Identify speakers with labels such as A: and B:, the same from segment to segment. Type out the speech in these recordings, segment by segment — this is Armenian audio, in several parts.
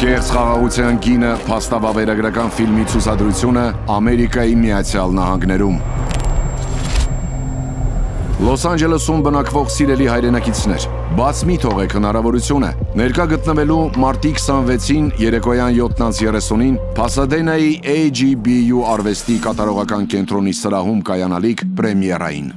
A: Կեղծ խաղաղության գինը փաստավավերագրական ֆիլմի ցուցադրությունը Ամերիկայի Միացյալ Նահանգներում։ Լոս Անջելեսում բնակվող սիրելի հայրենակիցներ, բաց մի թողեք հնարավորությունը ներկա գտնվելու մարտի 26-ին երեկոյան 7:30-ին Փասադենայի AGBU արվեստի կատարողական կենտրոնի սրահում կայանալիք պրեմիերային։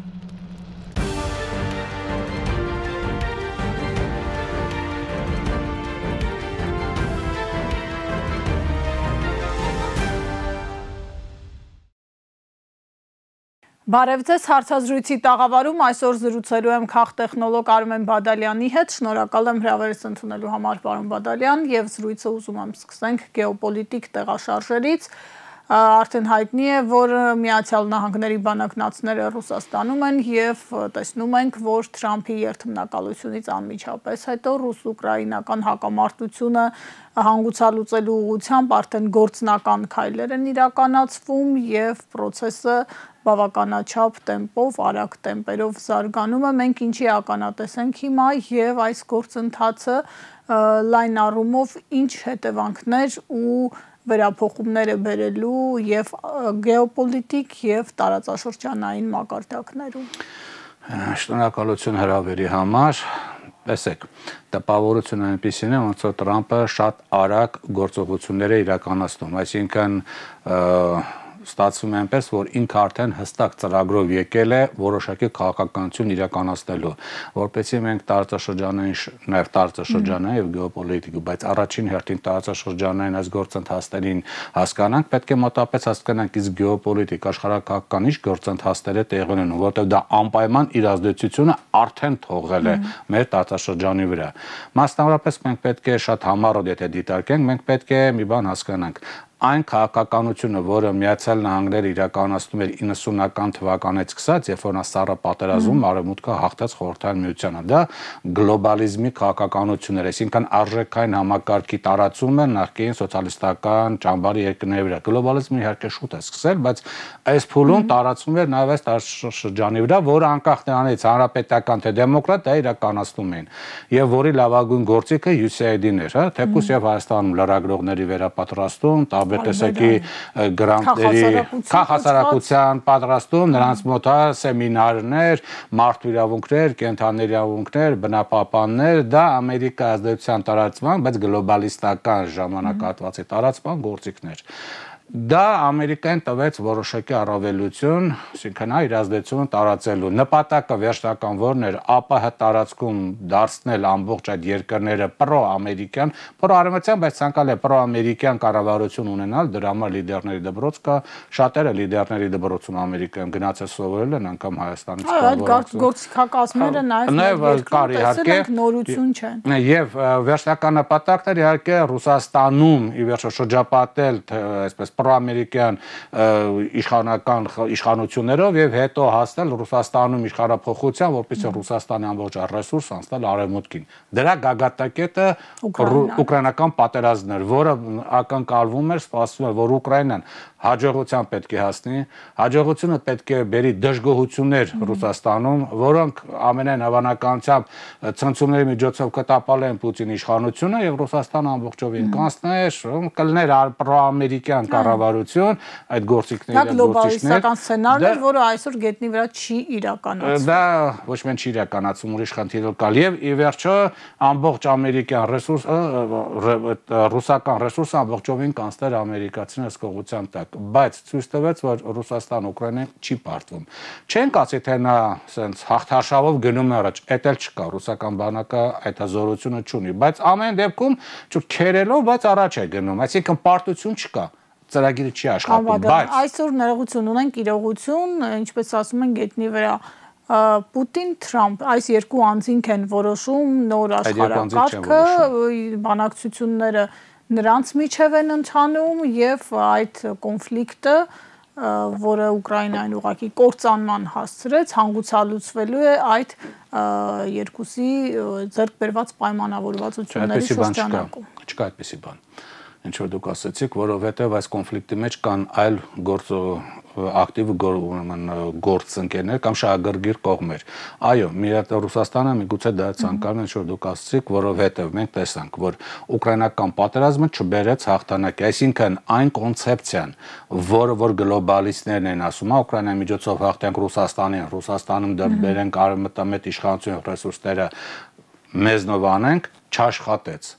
B: Բարև ձեզ, հարցազրույցի տաղավարում այսօր զրուցելու եմ քաղտեխնոլոգ Արմեն Բադալյանի հետ, շնորհակալ եմ հրավերս ընդունելու համար, պարոն Բադալյան, եւ զրույցը ուզում եմ սկսենք գեոպոլիտիկ տեղաշարժերից։ Արդեն հայտնի է, որ Միացյալ Նահանգների բանակնացները Ռուսաստանում են եւ տեսնում ենք, որ Թրամփի երթմնակալությունից անմիջապես հետո ռուս-ուկրաինական հակամարտությունը հանգուցալուծելու ուղղությամբ արդեն գործնական քայլեր են իրականացվում եւ process-ը բավականաչափ տեմպով, արագ տեմպերով զարգանում է։ Մենք ինչի ականատես ենք հիմա եւ այս գործընթացը լայն առումով ինչ հետևանքներ ու վերափոխումներ է բերելու եւ գեոպոլիտիկ եւ տարածաշրջանային մակարդակներում։
C: Շնորհակալություն հրավերի համար։ Տեսեք, տպավորությունը այնպեսին է, ոնց որ Տրամփը շատ արագ գործողություններ է իրականացնում, այսինքն ստացվում է այնպես, որ ինքը արդեն հստակ ծրագրով եկել է որոշակի քաղաքականություն իրականացնելու, որպեսզի մենք տարածաշրջանային, նաև տարածաշրջանային եւ գեոպոլիտիկը, բայց առաջին հերթին տարածաշրջանային այս գործընթացներին հասկանանք, պետք է մոտապես հասկանանք իսկ գեոպոլիտիկ աշխարհակաղակական ինչ գործընթացներ է տեղի ունենում, որտեղ դա անպայման իր ազդեցությունը արդեն թողել է մեր տարածաշրջանի վրա։ Մասնավորապես մենք պետք է շատ համառոտ եթե դիտարկենք, մենք պետք է մի բան հասկանանք։ Այն քաղաքականությունը, որը Միացյալ Նահանգները իրականացնում էր 90-ական թվականից սկսած, երբ որ նա սառը պատերազմում արևմուտքը հաղթեց խորհրդային միությանը, դա գլոբալիզմի քաղաքականություն էր, այսինքն արժեքային համակարգի տարածումը նախկին սոցիալիստական ճամբարի երկրների վրա։ Գլոբալիզմը իհարկե շուտ է սկսել, բայց այս փուլում տարածվում էր նաև այս տարածաշրջանի վրա, որը անկախ նրանից հանրապետական թե դեմոկրատ դա իրականացնում էին, եւ որի լավագույն գործիքը USAID-ն էր, հա, թեկուզ եւ Հայաստանում լրագրողների վերապատրաստում, տեսակի գրանտների քաղաքասարակության պատրաստում, նրանց մոտ սեմինարներ, մարդու իրավունքներ, կենդանի իրավունքներ, բնապահպաններ, դա Ամերիկա ազդեցության տարածման, բայց գլոբալիստական ժամանակահատվածի տարածման գործիքներ։ Դա Ամերիկային տվեց որոշակի առավելություն, այսինքն իր ազդեցությունը տարածելու նպատակը վերջնական որն էր ԱՊՀ տարածքում դարձնել ամբողջ այդ երկրները պրո-ամերիկյան, պրո-արևմտյան, բայց ցանկալ է պրո-ամերիկյան կառավարություն ունենալ, դրա համար լիդերների դպրոց կա, շատերը լիդերների դպրոցում Ամերիկայում գնացել սովորել են, անգամ Հայաստանից
B: այդ գործիքակազմերը նաև
C: կար իհարկե
B: նորություն չեն։
C: Եվ վերջնական նպատակն էր իհարկե Ռուսաստանում ի վերջո շրջապատել այսպես պրոամերիկյան իշխանություններով եւ հետո հասնել Ռուսաստանում իշխանափոխության, որպեսզի Ռուսաստանի ամբողջ ռեսուրսը անցնել արևմուտքին։ Դրա գագաթակետը ուկրաինական պատերազմն էր, որը ակնկալվում էր, սպասվում էր, որ Ուկրաինան հաջողության պետք է հասնի, հաջողությունը պետք է բերի դժգոհություններ Ռուսաստանում, որոնք ամենայն հավանականությամբ ցնցումների միջոցով կտապալեն Պուտինի իշխանությունը եւ Ռուսաստանը ամբողջովին կանցներ, կլներ պրոամերիկյան կառավարություն, այդ գործիքների
B: գլոբալիստական սցենարն էր, որը այսօր գետնի վրա չի իրականացվում։
C: Դա ոչ միայն չի իրականացվում, ուրիշ խնդիր կա եւ ի վերջո ամբողջ ամերիկյան ռեսուրսը, ռուսական ռեսուրսը ամբողջովին կանցներ ամերիկացիների հսկողության տակ, բայց ցույց տվեց, որ Ռուսաստանը Ուկրաինան չի պարտվում։ Չենք ասի թե նա ասենց հաղթարշավով գնում է առաջ, էդ էլ չկա, ռուսական բանակը այդ հզորությունը չունի, բայց ամեն դեպքում քերելով, բայց առաջ է գնում, այսինքն պարտություն չկա։ Ծրագիրը չի աշխատում, բայց
B: այսօր ներողություն ունենք, իրողություն, ինչպես ասում են, գետնի վրա Պուտին-Թրամփ այս երկու անձինք են որոշում նոր աշխարհակարգը, բանակցությունները նրանց միջև են ընթանում եւ այդ կոնֆլիկտը, որը Ուկրաինային ուղղակի կործանման հասցրեց, հանգուցալուծվելու է այդ երկուսի ձեռք բերված պայմանավորվածությունների շրջանակում։
C: Չկա այդպիսի բան։ Ինչ որ դուք ասացիք, որովհետև այս կոնֆլիկտի մեջ կան այլ ակտիվ գործընկերներ կամ շահագրգիռ կողմեր։ Այո, Ռուսաստանը միգուցե դա ցանկանում է, որ դուք ասացիք, որովհետև մենք տեսանք, որ ուկրաինական պատերազմը չբերեց հաղթանակի, այսինքն այն կոնցեպցիան, որ գլոբալիստներն են ասում, Ուկրաինայի միջոցով հաղթենք Ռուսաստանին, Ռուսաստանում բերենք արևմտամետ իշխանություն ռեսուրսները մեզնով անենք, չաշխատեց։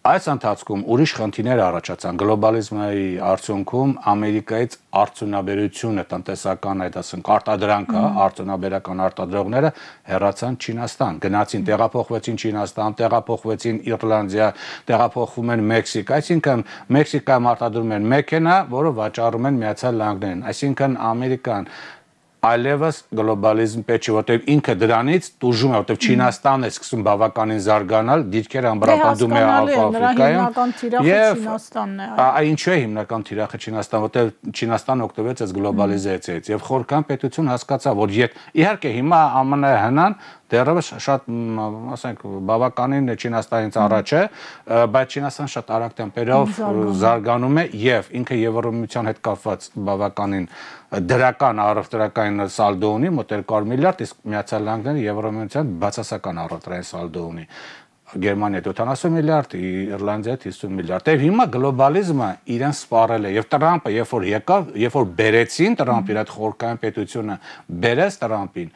C: Այս ընթացքում ուրիշ խնդիրներ առաջացան գլոբալիզմի արդյունքում Ամերիկայից արդյունաբերությունը տնտեսական այդ ասենք արտադրանքը, արդյունաբերական արտադրողները հեռացան Չինաստան, գնացին տեղափոխվեցին Չինաստան, տեղափոխվեցին Իռլանդիա, տեղափոխվում են Մեքսիկ, այսինքն Մեքսիկայում արտադրում են մեքենա, որը վաճառում են Միացյալ Նահանգներին, այսինքն Ամերիկան այլևս գլոբալիզմ պետք չէ, որտեղ ինքը դրանից տուժում է, որտեղ Չինաստանն է սկսում բավականին զարգանալ, դիրքերը ամբրապնդում է Աֆրիկայում։ Եվ ինչու է հիմնական թիրախը Չինաստան, որտեղ Չինաստանը օգտվեց այս գլոբալիզացիայից եւ խորհրդական պետություն հասկացավ, որ իհարկե հիմա ԱՄՆ հնան դեռևս շատ, ասենք, բավականին Չինաստանից առաջ է, բայց Չինաստանը շատ արագ տեմպերով զարգանում է եւ ինքը Եվրոմիության հետ կապված բավականին դրական առևտրական սալդո ունի, մոտ 200 միլիարդ, իսկ Միացյալ Նահանգները Եվրոմիության բացասական առևտրային սալդո ունի։ Գերմանիա 70 միլիարդ, Իռլանդիա 50 միլիարդ։ Եվ հիմա գլոբալիզմը իրեն սպառել է եւ Տրամպը երբ որ եկավ, երբ որ բերեցին Տրամպի իր այդ խորհրդային պետությունը, բերեց Տրամպին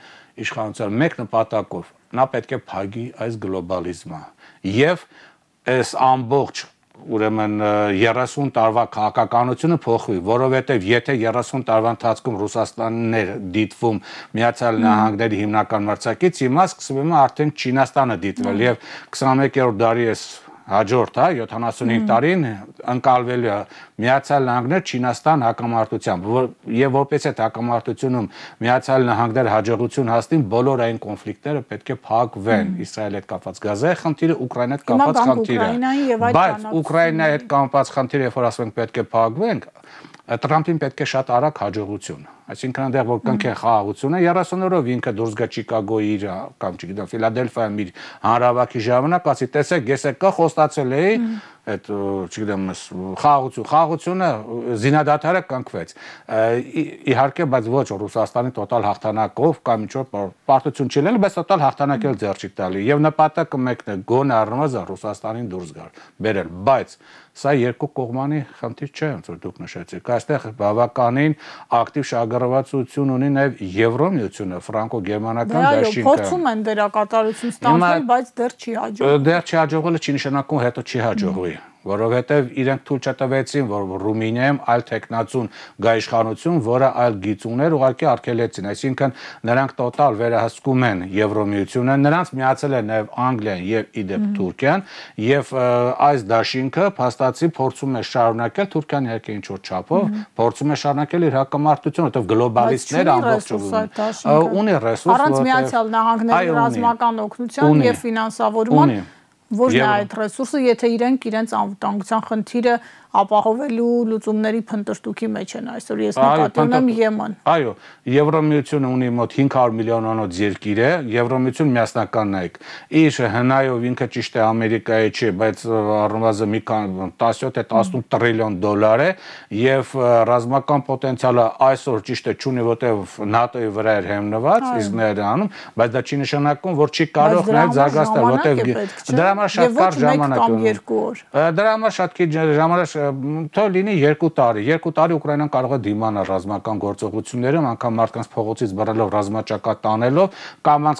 C: իշխանության մեկ նպատակով, նա պետք է փակի այս գլոբալիզմը եւ այս ամբողջ ուրեմն 30 տարվա քաղաքականությունը փոխվի, որովհետև եթե 30 տարվա ընթացքում Ռուսաստանն էր դիտվում Միացյալ Նահանգների հիմնական մրցակից, հիմա սկսվում է արդեն Չինաստանը դիտվել եւ 21-րդ դարի այս հաջորդ 75 տարին ընկալվելու է Միացյալ Նահանգներ Չինաստան հակամարտությամբ, եւ որպես այդ հակամարտությունում Միացյալ Նահանգները հաջողություն հասնին, բոլոր այն կոնֆլիկտները պետք է փակվեն, Իսրայելի հետ կապված Գազայի խնդիրը, Ուկրաինայի հետ կապված խնդիրը, բայց Ուկրաինայի հետ կապված խնդիրը, երբ որ ասում ենք պետք է փակվենք, Տրամպին պետք է շատ արագ հաջողություն, այսինքն այնտեղ որ կնքեն խաղաղությունը 30 օրով ինքը դուրս գա Չիկագոյի իր կամ չգիտեմ Ֆիլադելֆիայում իր հանրավակի ժամանակ ասի տեսեք ես եկա խոստացել էի այդ չգիտեմ խաղաղությունը զինադադարը կնքվեց իհարկե բայց ոչ Ռուսաստանի տոտալ հաղթանակով կամ ինչ որ պարտություն չի լինել բայց տոտալ հաղթանակել ձեռ չի տալի եւ նպատակը մեկն է գոնե առնվազն Ռուսաստանին դուրս գալ բերել բայց սա երկու կողմանի խնդիր չէ ոնց որ դուք նշեցիք այստեղ բավականին ակտիվ շահագրգռվածություն ունի նաեւ Եվրոմիությունը ֆրանկո-գերմանական դաշինքը
B: փորձում են դերակատարություն ստանալ բայց դեռ չի հաջողվել
C: դեռ չի հաջողվել չի նշանակում հետո չի հաջողվի որովհետև իրենք թույլ չտվեցին, որ Ռումինիայում այլ տեխնացուն գա իշխանություն, որը այլ գիծուներ ուղղակի արգելեցին, այսինքն նրանք տոտալ վերահսկում են Եվրոմիությունը, նրանց միացել է նաև Անգլիան եւ իդեպ Թուրքիան, եւ այս դաշինքը փաստացի փորձում է շարունակել Թուրքիան իհարկե ինչ որ չափով, փորձում է շարունակել իր հակամարտությունը, որովհետև գլոբալիստները ամբողջովին ունի ռեսուրս,
B: առանց Միացյալ Նահանգների ռազմական օգնության եւ ֆինանսավորման Որն է այդ ռեսուրսը, եթե իրենց անվտանգության խնդիրը ապահովելու լուծումների փնտրտուքի մեջ են այսօր ես նկատի ունեմ Եմեն։
C: Այո, Եվրոմիությունը ունի մոտ 500 միլիոնանոց երկիր է, Եվրոմիություն միասնական նայեք։ Իր հնայով ինքը ճիշտ է Ամերիկայի չի, բայց առնվազն մի 17-18 տրիլիոն դոլար է եւ ռազմական պոտենցիալը այսօր ճիշտ է չունի, որտեղ ՆԱՏՕ-ի վրա էր հիմնված, իսկ ներանում, բայց դա չի նշանակում, որ չի կարող նաեւ զարգացնել, որտեղ դրա համար շատ կարճ ժամանակ է։ Դրա համար շատ քիչ ժամանակ թող լինի 2 տարի։ 2 տարի Ուկրաինան կարող է դիմանալ ռազմական գործողություններում, անգամ մարդկանց փողոցից բռնելով ռազմաճակատ տանելով,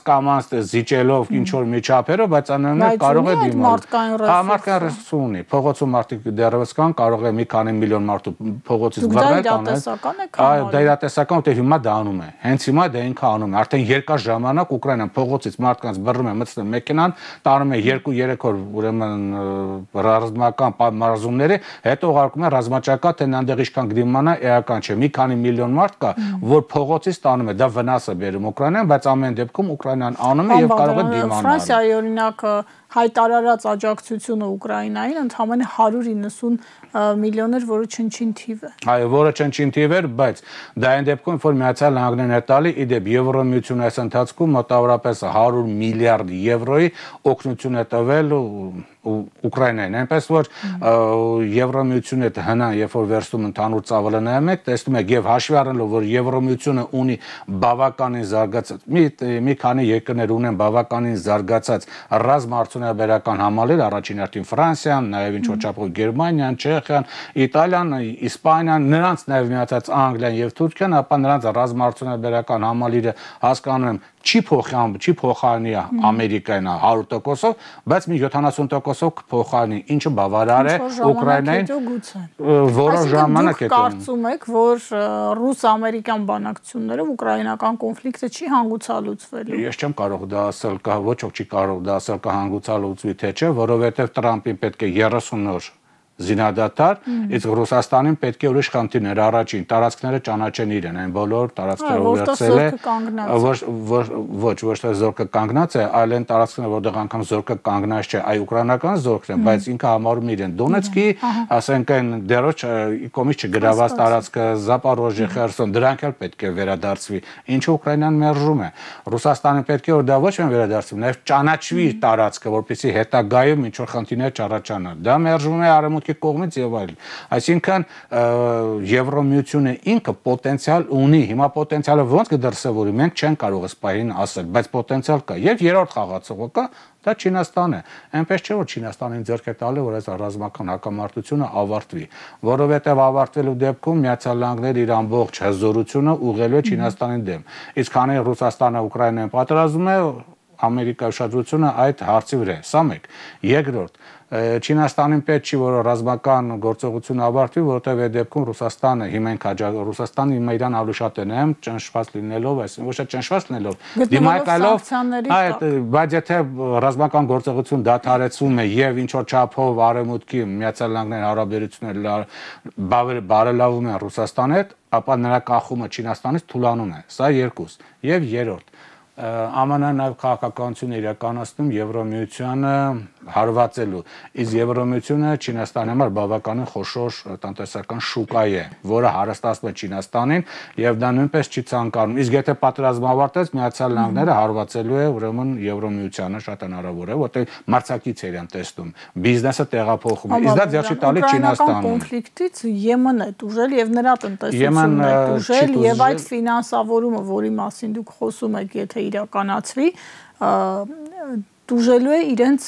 C: կամանց զիջելով ինչ որ միջափերով, բայց անոնը կարող է դիմանալ։ Մարդկային ռեսուրս ունի։ Փողոցում մարդիկ դեռևս կան, կարող է մի քանի միլիոն մարդու փողոցից բռնել տանել։ Այո, դա իրատեսական, որտեղ հիմա դա անում է։ Հենց հիմա դա ինքը անում է։ Արդեն երկար ժամանակ Ուկրաինան փողոցից մարդկանց բռնում է, մտցնում մեքենան, տանում է 2-3 օր ուրեմն ռազմական մարզումների հետո ուղարկում է ռազմաճակատ, թե այնտեղ ինչքան կդիմանա, էական չէ։ Մի քանի միլիոն մարդ կա, որ փողոցից տանում է, դա վնաս է բերում Ուկրաինան, բայց ամեն դեպքում Ուկրաինան անում է եւ կարող է դիմանալ։
B: Ֆրանսիայի օրինակ հայտարարած աջակցությունը Ուկրաինային ընդամենը 190 միլիոն էր, որը չնչին թիվ է։
C: Այո, որը չնչին թիվ էր, բայց դա այն դեպքում, որ Միացյալ Նահանգներն է տալի, իդեպ Եվրոմիությունը այս ընթացքում մոտավորապես 100 միլիարդ եվրոյի օգնություն է տվել Ուկրաինային, այնպես որ Եվրոմիությունն այդ հնա, երբ որ վերցնում ընդհանուր ծավալը նայում եք, տեսնում եք եւ հաշվի առնելով, որ Եվրոմիությունը ունի բավականին զարգացած, մի քանի երկրներ ունեն բավականին զարգացած ռազմաարդյունաբերական համալիր, առաջին հերթին Ֆրանսիան, նաեւ ինչ որ չափով Գերմանիան, Չեխիան, Իտալիան, Իսպանիան, նրանց նաեւ միացած Անգլիան եւ Թուրքիան, ապա նրանց ռազմաարդյունաբերական համալիրը հասկանում եմ չի փոխանի Ամերիկային 100%, բայց մի 70%-ով կփոխանի, ինչը բավարար է Ուկրաինային որոշ ժամանակ
B: հետո։ Կարծում եք, որ ռուս-ամերիկյան բանակցությունները ուկրաինական կոնֆլիկտը չի հանգուցալուծվելու։
C: Ես չեմ կարող դա ասել, ոչ ոք չի կարող դա ասել կհանգուցալուծվի թե չէ, որովհետև Տրամպին պետք է 30 օր զինադադար, իսկ Ռուսաստանին պետք է ուրիշ խնդիրներ, առաջին տարածքները ճանաչեն իրեն, այն բոլոր տարածքները վերցել է, ոչ թե զորքը կանգնած է, այլ այն տարածքները, որտեղ անգամ զորքը կանգնած չէ, այ ուկրաինական զորքն է, բայց ինքը համարում իրեն Դոնեցկի, ասենք այն դերոջ կողմից չգրաված տարածքը, Զապորոժիե, Խերսոն, դրանք էլ պետք է վերադարձվի, ինչը Ուկրաինան մերժում է։ Ռուսաստանը պետք է որ դա ոչ միայն վերադարձվի, նաև ճանաչվի տարածքը, որպեսզի հետագայում ինչ որ խնդիրներ չառաջանան։ Դա մերժվում է արևմուտքի կողմից եւ այլն։ Այսինքն Եվրոմիությունը ինքը պոտենցիալ ունի, հիմա պոտենցիալը ոնց կդրսևորի, մենք չենք կարող սպային ասել, բայց պոտենցիալ կա եւ երրորդ խաղացողը կա, դա Չինաստանն է։ Այնպես չէ որ Չինաստանին ձեռք է տալու, որ այս ռազմական հակամարտությունը ավարտվի, որովհետեւ ավարտվելու դեպքում Միացյալ Նահանգները իր ամբողջ հզորությունը ուղղելու է Չինաստանի դեմ։ Իսկ քանի Ռուսաստանը Ուկրաինային պատերազմում է, Ամերիկայի ուշադրությունը այդ հարցի վրա է։ Սա մեկ։ Երկրորդ, Չինաստանին պետք չի որ ռազմական գործողությունը ավարտվի, որովհետև այդ դեպքում Ռուսաստանը հիմա Ռուսաստանը հիմա իրան ավելի շատ է նայում ճնշված լինելով, այսինքն ոչ թե ճնշված լինելով, դիմակայելով, այդ բայց եթե ռազմական գործողություն դադարեցվում է եւ ինչ որ չափով արևմուտքի Միացյալ Նահանգների հարաբերությունները բարելավում են Ռուսաստանի հետ, ապա նրա կախումը Չինաստանից թուլանում է։ Սա երկուս։ Եվ երրորդ ԱՄՆ-ն նաև քաղաքականություն իրականացնում Եվրոմիությանը հարվածելու, իսկ Եվրոմիությունը Չինաստանի համար բավականին խոշոր տնտեսական շուկա է, որը հարստացնում է Չինաստանին եւ դա նույնպես չի ցանկանում։ Իսկ եթե պատերազմը ավարտվեց, Միացյալ Նահանգները հարվածելու է ուրեմն Եվրոմիությանը շատ հնարավոր է, որտեղ մրցակից է իրեն տեսնում, բիզնեսը տեղափոխում է, իսկ դա ձեռք չի տալի Չինաստանին։
B: Կոնֆլիկտից ԵՄ-ն է դուժել եւ նրա տնտեսությունն է դուժել եւ այդ ֆինանսավորումը, որի մասին դուք խոսում եք, եթե իրականացվի, դուժելու է իրենց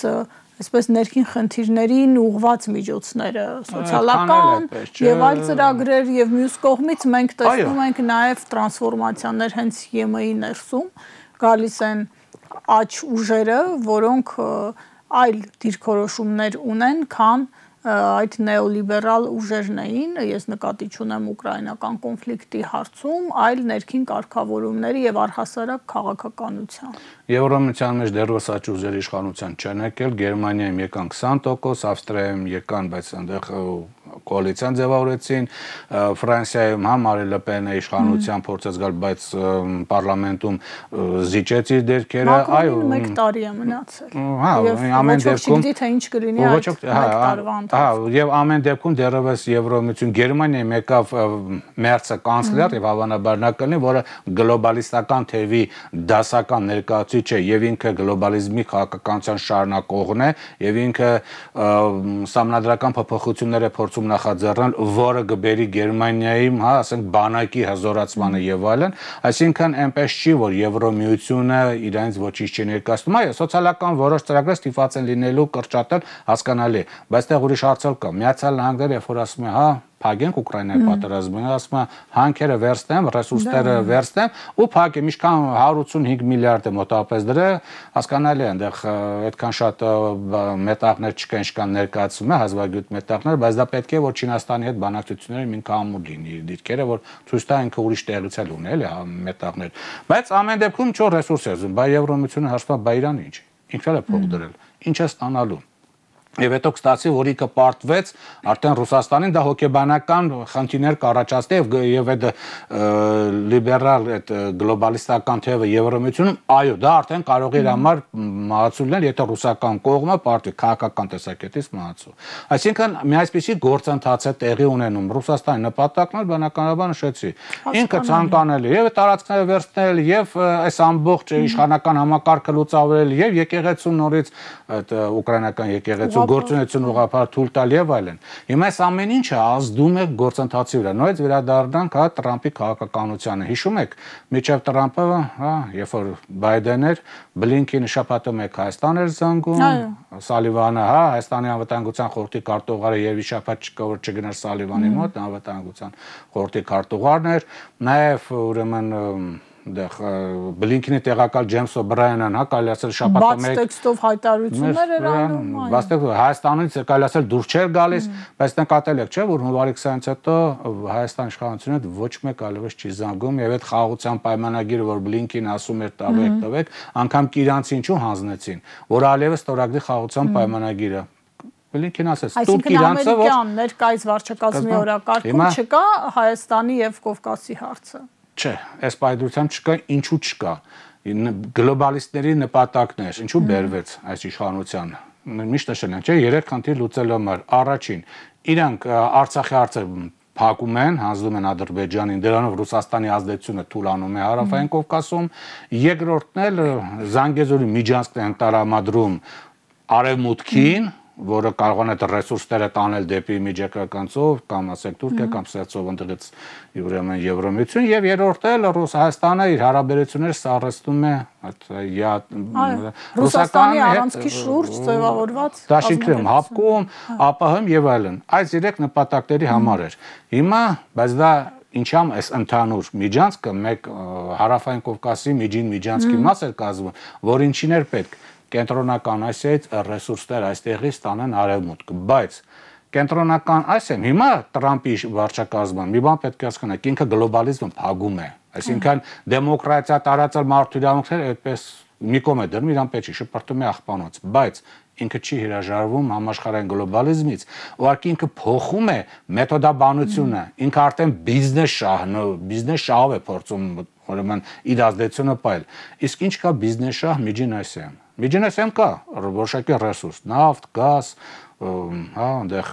B: այսպես ներքին խնդիրներին ուղղված միջոցները, սոցիալական եւ այլ ծրագրեր եւ մյուս կողմից մենք տեսնում ենք նաեւ տրանսֆորմացիաներ հենց ԵՄ-ի ներսում գալիս են աճ ուժերը, որոնք այլ դիրքորոշումներ ունեն, քան այդ նեոլիբերալ ուժերն էին, ես նկատի չունեմ ուկրաինական կոնֆլիկտի հարցում, այլ ներքին կարգավորումների եւ առհասարակ քաղաքականության։
C: Եվրոմիության մեջ դեռևս աճ ուժերի իշխանության չեն եկել, Գերմանիայում եկան 20%, Ավստրիայում եկան, բայց այնտեղ կոալիցիան ձևավորեցին, Ֆրանսիայում Մարին Լը Պենը իշխանության փորձեց գալ, բայց պարլամենտում զիջեց իր դերքերը, այո, 1 տարի
B: է մնացել։
C: Հա, ամեն դեպքում
B: չգիտի թե ինչ կլինի այդ 1 տարվա
C: ընթացքում։ Եվ ամեն դեպքում դեռևս Եվրոմիություն Գերմանիայում եկավ Մերցը կանցլեր եւ հավանաբար նա կլինի, որը գլոբալիստական թևի դասական ներկայացուցիչ է եւ ինքը գլոբալիզմի քաղաքականության շարունակողն է եւ ինքը սահմանադրական փոփոխություններ է փորձում նախաձեռնել, որը կբերի Գերմանիայում, հա, ասենք բանակի հզորացմանը եւ այլն, այսինքն այնպես չի, որ Եվրոմիությունը իրենց ոչինչ չի ներկայացնում, այո, սոցիալական որոշ ծրագրեր ստիպված են լինելու կրճատել, հասկանալի է, բայց այդտեղ ուրիշ հարցեր կա։ Միացյալ Նահանգները երբ որ ասում է, հա, փակենք Ուկրաինայի պատերազմը, ասում է, հանքերը վերցնեմ, ռեսուրսները վերցնեմ ու փակեմ, ինչքան 185 միլիարդ է մոտավորապես դրա, հասկանալի է, այնտեղ այդքան շատ մետաղներ չկան, ինչքան ներկայացում է հազվագյուտ մետաղներ, բայց դա պետք է որ Չինաստանի հետ բանակցությունները ինքը ամուր լինի իր դիրքերը, որ ցույց տա ինքը ուրիշ տեղից էլ ունի, էլի, մետաղներ։ Բայց ամեն դեպքում չոր ռեսուրս է զում, բայ Եվրոմիությունը հաշվում է, բայ Իրանը ինչ։ Ինքն էլ է փող դրել։ Ինչ է ստանալու։ Եվ հետո կստացի, որ ինքը պարտվեց արդեն Ռուսաստանին, դա հոգեբանական խնդիրներ կառաջացնի եւ այդ լիբերալ այդ գլոբալիստական թևը Եվրոմիությունում, այո, դա արդեն կարող է իր համար մահացու լինել, եթե ռուսական կողմը պարտվի քաղաքական տեսակետից մահացու։ Այսինքն մի այսպիսի գործընթաց է տեղի ունենում Ռուսաստանի նպատակն էլ բնականաբար նշեցի։ Ինքը ցանկանել է եւ տարածքները վերցնել եւ այս ամբողջ իշխանական համակարգը լուծավորել եւ եկեղեցու նորից այդ ուկրաինական եկեղեցու գործունեություն ուղղափառ թույլ տալ եւ այլն։ Հիմա այս ամեն ինչը ազդում է գործընթացի վրա։ Նույնիսկ վերադառնանք հա Տրամպի քաղաքականությանը։ Հիշում եք, միջև Տրամպը, հա, երբ որ Բայդենն էր, Բլինքենը շաբաթը մեկ Հայաստան էր զանգում, Սալիվանը, հա, Հայաստանի անվտանգության խորհրդի քարտուղարը եւ շաբաթ չկա որ չգնար Սալիվանի մոտ, անվտանգության խորհրդի քարտուղարն էր, նաեւ ուրեմն Բլինքենի տեղակալ Ջեյմս Օբրայենն, հա, կարելի ասել շաբաթը մեկ
B: տեքստով հայտարարություններ էր անում,
C: Բաստեք Հայաստանից կարելի ասել դուրս չէր գալիս, բայց նկատել եք, չէ, որ հունվարի 20-ից հետո Հայաստանի իշխանությունը ոչ մեկ այլևս չի զանգում եւ այդ խաղաղության պայմանագիրը, որ Բլինքենը ասում էր տվեք, անգամ Կիրանցի ինչու հանձնեցին, որ այլևս ստորագրի խաղաղության պայմանագիրը Բլինքենը ասեց, «Տուր Իրանցը, որ
B: Ամերիկյան ներկայիս վարչակազմի օրակարգում չկա Հայաստանի եւ Կովկասի հարցը»։
C: Չէ, այս պայմանությամբ չկա, ինչու չկա։ Գլոբալիստների նպատակն էր, ինչու բերվեց այս իշխանությանը։ Միշտ նշել ենք, չէ, 3 խնդիր լուծելու համար։ Առաջին, իրանք Արցախի հարցը փակում են, հանձնում են Ադրբեջանին, դրանով Ռուսաստանի ազդեցությունը թուլանում է Հարավային Կովկասում։ Երկրորդն էլ Զանգեզուրի միջանցքն են տարամադրում Արևմուտքին, որը կարող է ռեսուրսները տանել դեպի միջակայքանցով կամ ասեք Թուրքիա կամ Սերբիա ընդդից ուրեմն Եվրոմիություն եւ երրորդը էլ Հայաստանը իր հարաբերությունները սառեցնում է
B: Ռուսաստանի առանցքի շուրջ ձևավորված
C: դաշինքներում հապկում, ԱՊՀ-ում եւ այլն։ Այս 3 նպատակների համար էր։ Հիմա, բայց դա ինչամ այս ընդհանուր միջանցքը մեկ Հարավային Կովկասի միջին միջանցքի մաս էր կազմում, որ ինչին էր պետք Կենտրոնական Ասիայից ռեսուրսներ այստեղից ստանան արևմուտք, բայց Կենտրոնական Ասիայում հիմա Տրամպի վարչակազմը մի բան պետք է հասկանաք, ինքը գլոբալիզմը փակում է, այսինքն դեմոկրատիա տարածել մարդու իրավունքները այդպես մի կողմ է դնում, իրան պետք չի շփրտում է աղբանոց, բայց ինքը չի հրաժարվում համաշխարհային գլոբալիզմից, ուղղակի ինքը փոխում է մեթոդաբանությունը, ինքը արդեն բիզնես շահով է փորձում ուրեմն իր ազդեցությունը պայել։ Իսկ ինչ կա բիզնես շահ Միջին Ասիայում։ Միջին Ասիայում կա որոշակի ռեսուրս, նավթ, գազ, հա, այնտեղ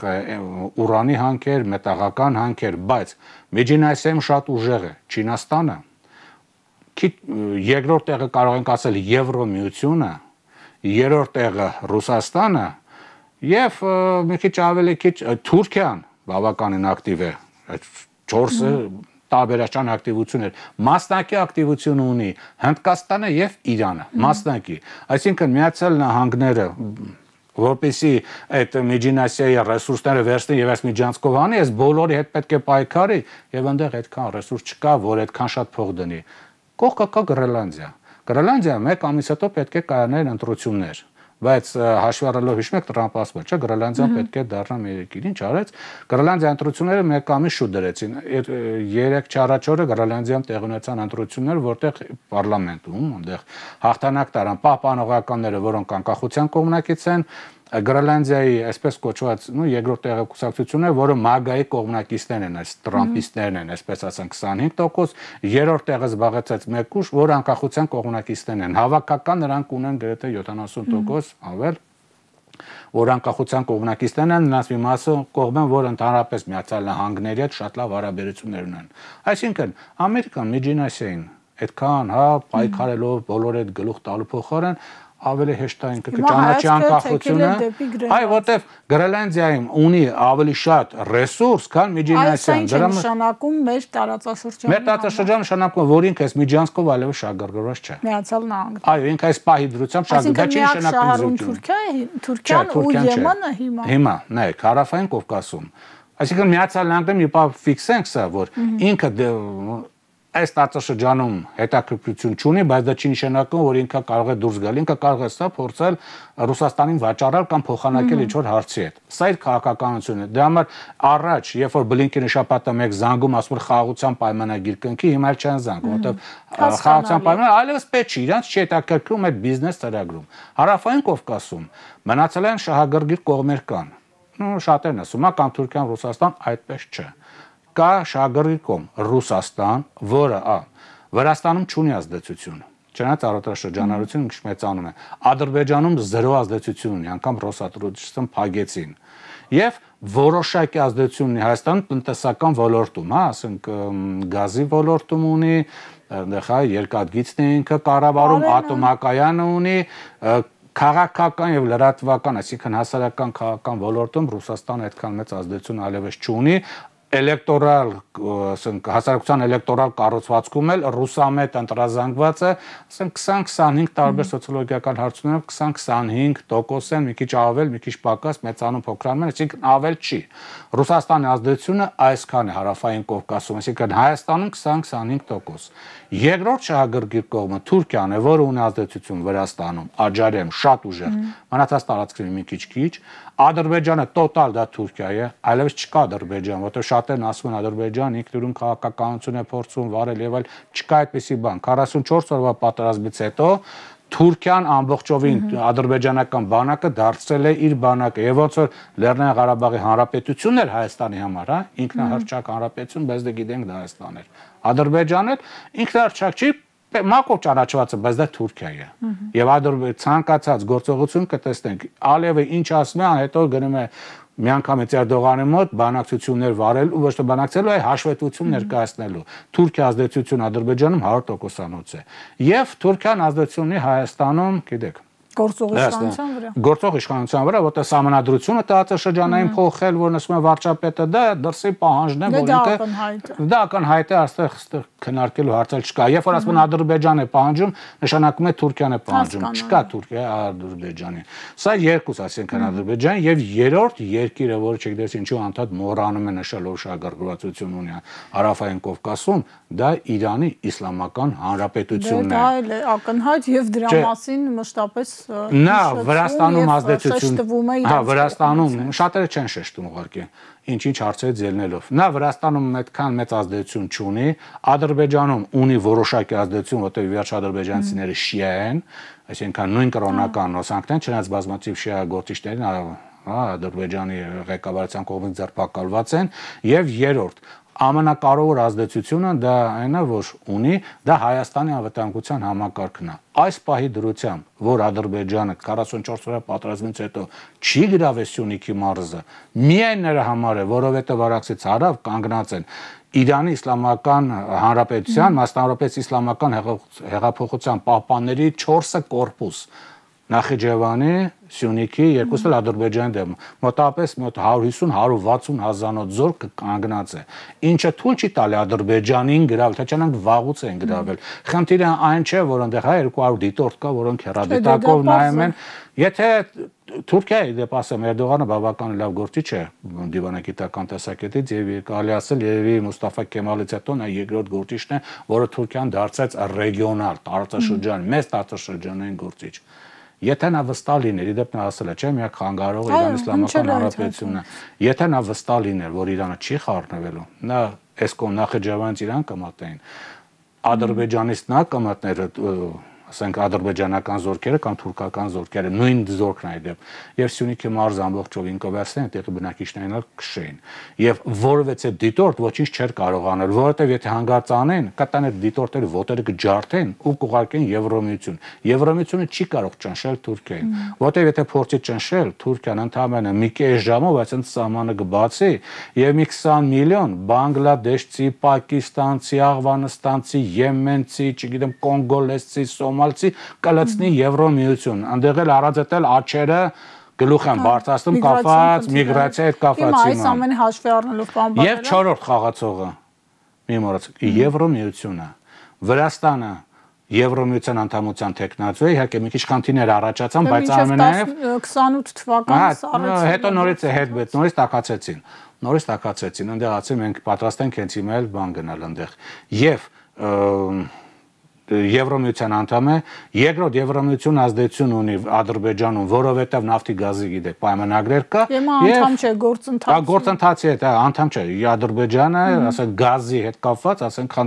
C: ուրանի հանքեր, մետաղական հանքեր, բայց Միջին Ասիայում շատ ուժեղ է Չինաստանը, երկրորդ տեղը կարող ենք ասել Եվրոմիությունը, երրորդ տեղը Ռուսաստանը եւ մի քիչ ավելի քիչ Թուրքիան բավականին ակտիվ է, այդ 4-ը տարբերական ակտիվություններ, մասնակի ակտիվություն ունի Հնդկաստանը եւ Իրանը, մասնակի, այսինքն Միացյալ Նահանգները որպեսզի այդ Միջին Ասիայի ռեսուրսները վերցնի եւ այս միջանցքով անի, այս բոլորի հետ պետք է պայքարի եւ այնտեղ այդքան ռեսուրս չկա, որ այդքան շատ փող դնի։ Կողքը կա Գրենլանդիա։ Գրենլանդիա մեկ ամիս հետո պետք է կայանային ընտրություններ, բայց հաշվի առնելով հիշում եք Տրամպը ասում է, չէ, Գրենլանդիան պետք է դառնա Ամերիկին, ինչ արեց։ Գրենլանդիա ընտրությունները մեկ ամիս շուտ դրեցին։ 3-4 օրը Գրենլանդիայում տեղի ունեցան ընտրություններ, որտեղ պարլամենտում, այնտեղ հաղթանակ տարան պահպանողականները, որոնք անկախության կողմնակից են, Գրենլանդիայի այսպես կոչված, երկրորդ տեղեկուսակցությունը, որը MAGA-ի կողմնակիցներն են, այս տրամպիստներն են, այսպես ասենք 25%, երրորդ տեղը զբաղեցած մեկ ուժ, որ անկախության կողմնակիցներն են։ Հավաքական նրանք ունեն գրեթե 70% ավել, որ անկախության կողմնակիցներն են, նրանց մի մասը կողմ են, որ ընդհանրապես Միացյալ Նահանգների հետ շատ լավ հարաբերություններ ունեն։ Այսինքն Ամերիկան Միջին Ասիային այդքան, հա, պայքարելով բոլոր այդ գլուխ տալու փոխարեն ավելի հեշտ է ինքը կճանաչի անկախությունը, այ որտեվ Գրենլանդիայում ունի ավելի շատ ռեսուրս, քան Միջին Ասիան։
B: Դրա նշանակում մեր տարածաշրջանը։
C: Մեր տարածաշրջանը նշանակում, որ ինքը այս միջանցքով այլևս շահագրգռված չէ։
B: Միացյալ Նահանգները։
C: Այո, ինքը այս պահի դրությամբ շահագրգռված չի նշանակում
B: Թուրքիան ու Եմենը հիմա։
C: Հիմա, նայեք, Հարավային Կովկասում։ Այսինքն Միացյալ Նահանգները մի բան ֆիքսենք սա, որ ինքը այս տարածաշրջանում հետաքրքրություն չունի, բայց դա չի նշանակում, որ ինքը կարող է դուրս գալ, ինքը կարող է սա փորձել Ռուսաստանին վաճառել կամ փոխանակել ինչ-որ հարցի հետ։ Սա իր քաղաքականությունն է։ Դրա համար առաջ, երբ որ Բլինքենը շաբաթը մեկ զանգում, ասում էր խաղաղության պայմանագիր կնքի, հիմա էլ չեն զանգում, որովհետև խաղաղության պայմանագիրը այլևս պետք չի, իրանց չի հետաքրքրում այդ բիզնես ծրագրում։ Հարավային Կովկասում մնացել են շահագրգիռ կողմեր կան։ Շատերն ասում են, կամ Թուրքիան, Ռուսաստան, այդպես չէ։ Կա շահագրգիռ կողմ Ռուսաստան, որը Վրաստանում չունի ազդեցություն։ Չնայած առողջաշրջանառությունը քիչ մեծանում է։ Ադրբեջանում 0 ազդեցություն ունի, անգամ Ռոսատրուդստան փակեցին։ Եվ որոշակի ազդեցություն ունի Հայաստանում տնտեսական ոլորտում, հա, ասենք գազի ոլորտում ունի, այնտեղ երկաթգիծն է ինքը կառավարում, ատոմակայանը ունի, քաղաքական եւ լրատվական, այսինքն հասարակական քաղաքական ոլորտում Ռուսաստանը այդքան մեծ ազդեցություն այլևս չունի էլեկտորալ հասարակության էլեկտորալ կառուցվածքում էլ ռուսամետ ընտրազանգված է, ասենք 20-25 տարբեր սոցիոլոգիական հարցումներով 20-25% են, մի քիչ ավել, մի քիչ պակաս, մեծանում փոքրանում են, այսինքն ավել չի։ Ռուսաստանի ազդեցությունը այսքան է Հարավային Կովկասում, այսինքն Հայաստանում 20-25%։ Երկրորդ շահագրգիռ կողմը Թուրքիան է, որը ունի ազդեցություն Վրաստանում, Աջարիայում շատ ուժեղ, մնացած տարածքների մի քիչ, Ադրբեջանը տոտալ դա Թուրքիա է, այլևս չկա Ադրբեջան, որտեղ շատերն ասում են Ադրբեջան ինքնուրույն քաղաքականություն է փորձում վարել եւ այլ, չկա այդպիսի բան։ 44 օրվա պատերազմից հետո Թուրքիան ամբողջովին ադրբեջանական բանակը դարձրել է իր բանակը եւ ոնց որ Լեռնային Ղարաբաղի հանրապետությունն էր Հայաստանի համար, հա, ինքնահռչակ հանրապետություն, բայց դե գիտենք դա Հայաստան էր։ Ադրբեջանն էլ ինքնահռչակ չի մակով ճանաչված է, բայց դա Թուրքիա է։ Եվ ցանկացած գործողություն կտեսնենք։ Ալիևը ինչ ասում է, հետո գնում է միանգամից Էրդողանի մոտ բանակցություններ վարել, ոչ թե բանակցելու, այլ հաշվետվություն ներկայացնելու։ Թուրքիա ազդեցություն Ադրբեջանում 100%-անոց է։ Եվ Թուրքիան ազդեցություն ունի Հայաստանում, գիտեք,
B: գործող իշխանության վրա։
C: Գործող իշխանության վրա, որտեղ սահմանադրությունը տարածաշրջանային փոխել, որ ասում է վարչապետը, դա դրսի պահանջն է, որ ինքը դա ակնհայտ է, այստեղ քննարկելու հարցեր չկա։ Երբ որ ասում են Ադրբեջանն է պահանջում, նշանակում է Թուրքիան է պահանջում, չկա Թուրքիա Ադրբեջանի։ Սա երկուս, այսինքն Ադրբեջան եւ երրորդ երկիրը, որը չգիտես ինչու անդադ մոռանում է նշել, որ շահագրգռվածություն ունի Հարավային Կովկասում, դա Իրանի Իսլամական Հանրապետությունն է։
B: Դա էլ է ակնհայտ եւ դրա մասին մշտապես
C: Նա Վրաստանում ազդեցություն, հա, Վրաստանում շատերը չեն շեշտում ուղղակի, ինչ-ինչ հարցերից ելնելով։ Նա Վրաստանում այդքան մեծ ազդեցություն չունի, Ադրբեջանում ունի որոշակի ազդեցություն, որտեղ վերջ ադրբեջանցիները շիա են, այսինքն նույն կրոնական նոսանքն են, չնայած բազմաթիվ շիա գործիչներին, Ադրբեջանի ղեկավարության կողմից ձերբակալված են, եւ երրորդ ամենակարևոր ազդեցությունը դա այն է, որ ունի, դա Հայաստանի անվտանգության համակարգն է։ Այս պահի դրությամբ, որ Ադրբեջանը 44 օրյա պատերազմից հետո չի գրավել Սյունիքի մարզը, միայն նրա համար է, որովհետև Արաքսից հարավ կանգնած են Իրանի Իսլամական Հանրապետության, մասնավորապես Իսլամական հեղափոխության պահպանների 4 կորպուս, Նախիջևանի, Սյունիքի, երկուսն էլ Ադրբեջանի դեմ, մոտավորապես 150-160 հազանոց զոր կանգնած է։ Ինչը թույլ չի տալի Ադրբեջանին գրավել, թե չնայած վաղուց են գրավել։ Խնդիրը այն չէ, որ այնտեղ 200 դիտորդ կա, որոնք հեռադիտակով նայում են։ Եթե Թուրքիայի դեպ ասեմ, Էրդողանը բավական լավ գործիչ է դիվանագիտական տեսակետից եւ կարելի ասել երևի Մուստաֆա Կեմալից հետո նա երկրորդ գործիչն է, որը Թուրքիան դարձած ռեգիոնալ, տարածաշրջան, մեծ տարածաշրջանային գործիչ։ Եթե նա վստահ լիներ, իդեպ նա ասել է, չէ՞, միակ խանգարողը Իրանի Իսլամական Հանրապետությունն է։ Եթե նա վստահ լիներ, որ Իրանը չի խառնվելու, նա այս կողմ Նախիջևանից Իրան կմատեն, Ադրբեջանից նա կմատներ, ասենք ադրբեջանական զորքերը կամ թուրքական զորքերը, նույն զորքն այդ դեպ, եւ Սյունիքի մարզը ամբողջովին կվերցնեն, այդտեղի բնակիչներն էլ կշեն։ Եվ որովհետեւ դիտորդ ոչինչ չէր կարող անել, որովհետեւ եթե հանգարց անեն, կտան այդ դիտորդների ոտերը կջարդեն ու կուղարկեն Եվրոմիություն։ Եվրոմիությունը չի կարող ճնշել Թուրքիային, որովհետեւ եթե փորձի ճնշել, Թուրքիան ընդհանրապես մի կես ժամով այսպես սահմանը կբացի եւ մի 20 միլիոն բանգլադեշցի, պակիստանցի, աղվանստանցի, եմենցի, չգիտեմ, կոնգոլեսցի, Մալցի կլցնի Եվրոմիություն, այնտեղ էլ առանձնել աչերը գլուխ են բարձրացնում կապված միգրացիայի հետ կապված հիմա։
B: Այս ամենը հաշվի առնելով բան բերել։
C: Եվ չորրորդ խաղացողը մի մոռացեք Եվրոմիությունը, Վրաստանը Եվրոմիության անդամության տեխնացու է, իհարկե մի քիչ խնդիրներ առաջացան, բայց ամենայնիվ
B: 28 թվականից առաջ
C: հետո նորից է հետ նորից տակացեցին, այնտեղ ասում ենք պատրաստ ենք հենց հիմա էլ բան գնալ այնտեղ։ Եվ Եվրոմիության անդամ է, երկրորդ Եվրոմիությունը ազդեցություն ունի Ադրբեջանում, որովհետև նավթի գազի գիտեք պայմանագրեր կա։
B: Եվ անդամ չէ գործընթաց։
C: Գործընթացի հետ, անդամ չէ, Ադրբեջանը, ասենք գազի հետ կապված, ասենք